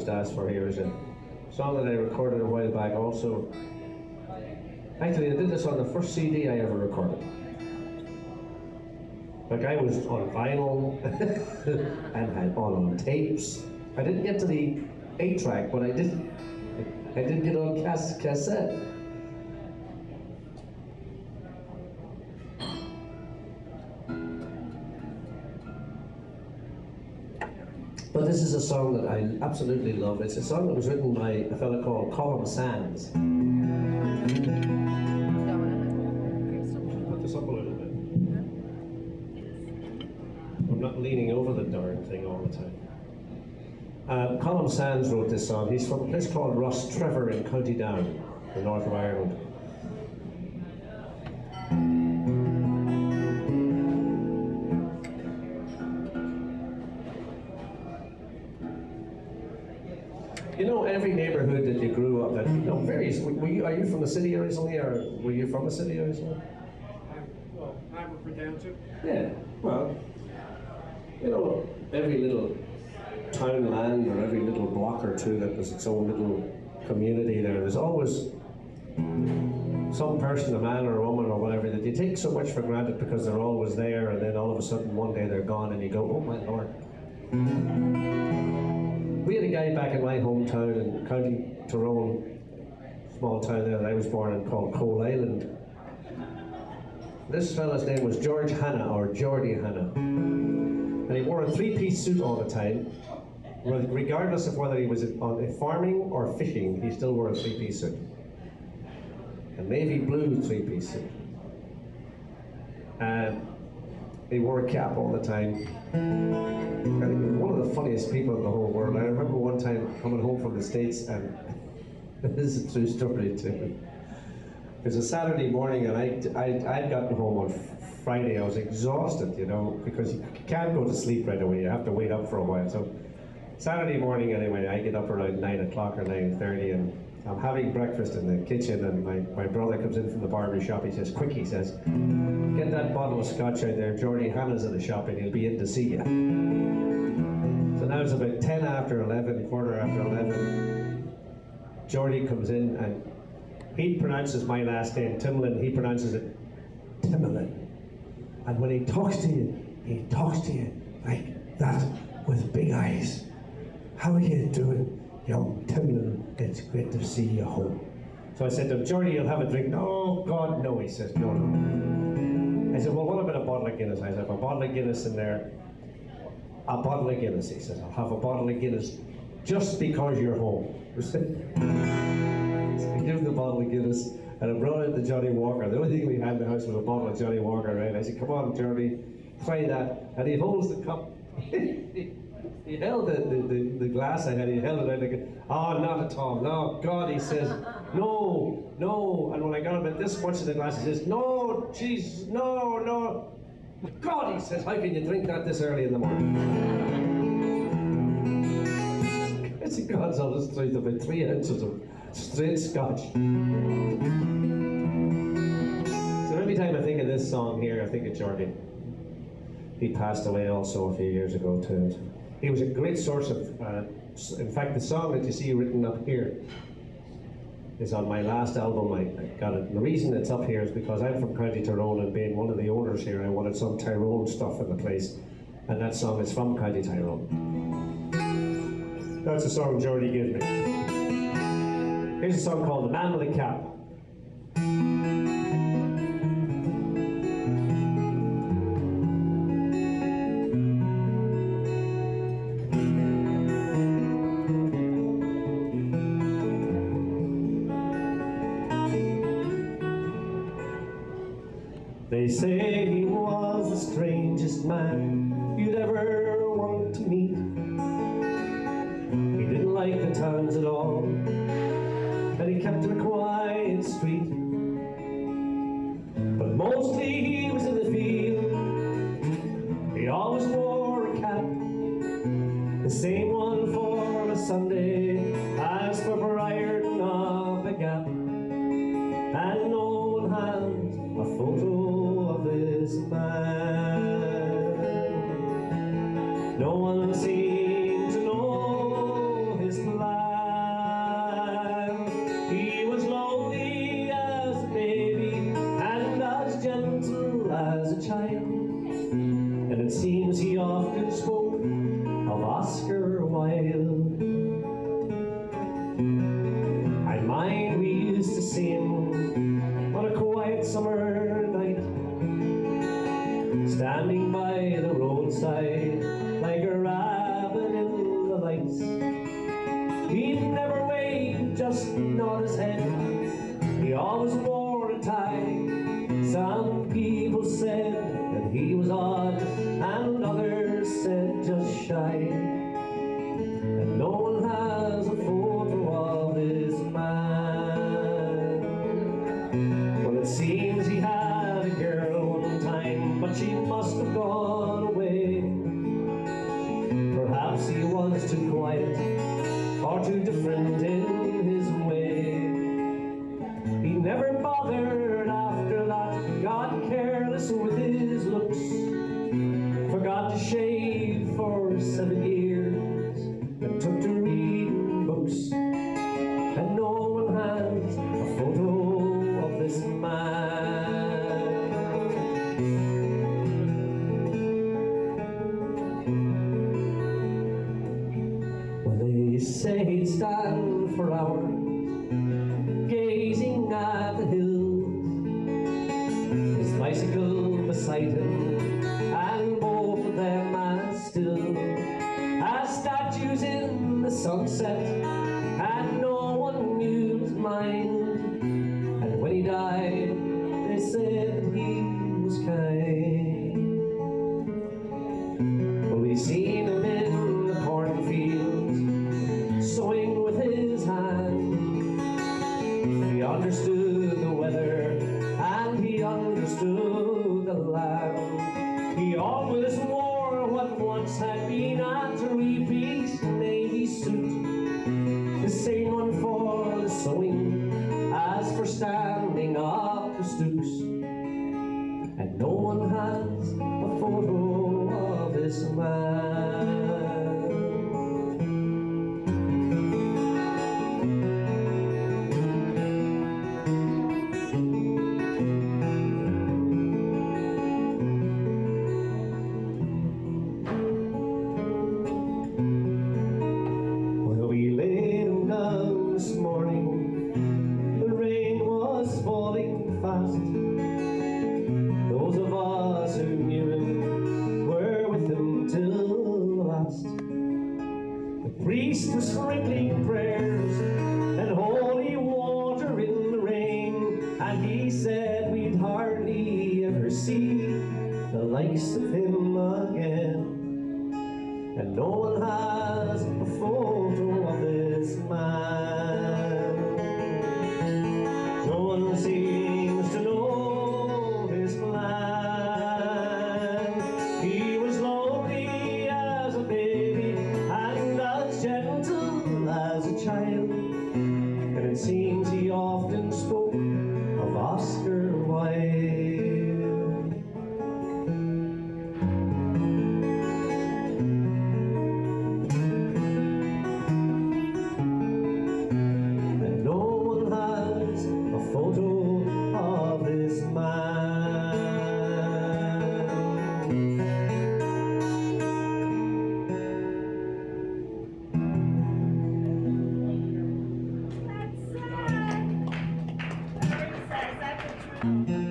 just asked for here is a song that I recorded a while back also. Actually, I did this on the first CD I ever recorded. Like I was on vinyl and had on tapes. I didn't get to the 8-track, but I did get on cassette. But this is a song that I absolutely love. It's a song that was written by a fella called Colin Sands. Put this up a little bit. I'm not leaning over the darn thing all the time. Colin Sands wrote this song. He's from a place called Ross Trevor in County Down, the north of Ireland. You know, every neighbourhood that you grew up in, you know, various. Are you from the city originally, or were you from a city originally? Well, I would be down to. Yeah. Well, you know, every little townland or every little block or two that was its own little community there. There's always some person, a man or a woman or whatever, that you take so much for granted because they're always there, and then all of a sudden one day they're gone, and you go, oh my Lord. We had a guy back in my hometown in County Tyrone, small town there that I was born in, called Cole Island. This fella's name was George Hanna, or Geordie Hanna. And he wore a 3-piece suit all the time. Regardless of whether he was on farming or fishing, he still wore a 3-piece suit. A navy blue 3-piece suit. He wore a cap all the time. I think he was one of the funniest people in the whole world. I remember one time coming home from the States, and this is a true story too. It was a Saturday morning, and I'd gotten home on Friday. I was exhausted, you know, because you can't go to sleep right away. You have to wait up for a while. So Saturday morning, anyway, I get up around 9 o'clock or 9:30, and I'm having breakfast in the kitchen, and my brother comes in from the barber shop. He says, quick, he says, get that bottle of scotch out there. Geordie Hanna's in the shop, and he'll be in to see you. So now it's about 10 after 11, quarter after 11. Geordie comes in, and he pronounces my last name, Timlin. He pronounces it Timlin. And when he talks to you like that, with big eyes. How are you doing, young Timlin? It's great to see you home. So I said to him, Geordie, you'll have a drink? No, God, no. He says, no. I said, well, what about a bottle of Guinness? I said, a bottle of Guinness in there. A bottle of Guinness, he says. I'll have a bottle of Guinness just because you're home. So I gave him the bottle of Guinness, and I brought out the Johnny Walker. The only thing we had in the house was a bottle of Johnny Walker, right? I said, come on, Geordie, try that. And he holds the cup. He held the glass I had, he held it out like, oh, not at all, no, God, he says, no. And when I got about this much of the glass, he says, no, Jesus, no. God, he says, how can you drink that this early in the morning? It's a God's honest truth, about 3 ounces of straight scotch. So every time I think of this song here, I think of Geordie. He passed away also a few years ago too. He was a great source of, in fact, the song that you see written up here is on my last album. I got it. And the reason it's up here is because I'm from County Tyrone, and being one of the owners here, I wanted some Tyrone stuff in the place, and that song is from County Tyrone. That's a song Geordie gave me. Here's a song called The Man with a Cap. They say he was the strangest man you'd ever want to meet. He didn't like the towns at all, and he kept a quiet street. But mostly he was in the field. He always wore a cap, the same one for a Sunday as for Briarton of the Gap. And no one has a photo of this man. No one seemed to know his quiet summer night, standing by the roadside like a rabbit in the lights. He never waved, just nod his head. He always wore a tie. Some people said that he was odd, and others said just shy. And no one has a photo of this man. Well, it seems he had a girl one time, but she must have gone away. Perhaps he was too quiet or too different in his way. He never bothered after that, got careless with his looks, forgot to shave for 7 years, and took to reading books. And no one has a photo of this man. Well, they say he'd stand for hours gazing at the hills, his bicycle beside him, and both of them as still as statues in the sunset, and no one knew his mind. And when he died, they said he was kind. Well, we seen him in the cornfields, sowing with his hand. He understood the weather, and he understood the land. He always wore what once had been a three-piece navy suit, the same one for the sewing as for standing up the stoops. And no one has a photo of this man. This morning, the rain was falling fast. Those of us who knew him were with him till the last. The priest was sprinkling prayers and holy water in the rain, and he said we'd hardly ever see the likes of him again. And no one has a photo of this man. No one seems to know his plan. He was lonely as a baby and as gentle as a child, and it seems he often spoke of Oscar Wilde. Photo of this man. That's sad. Very sad. That's the truth.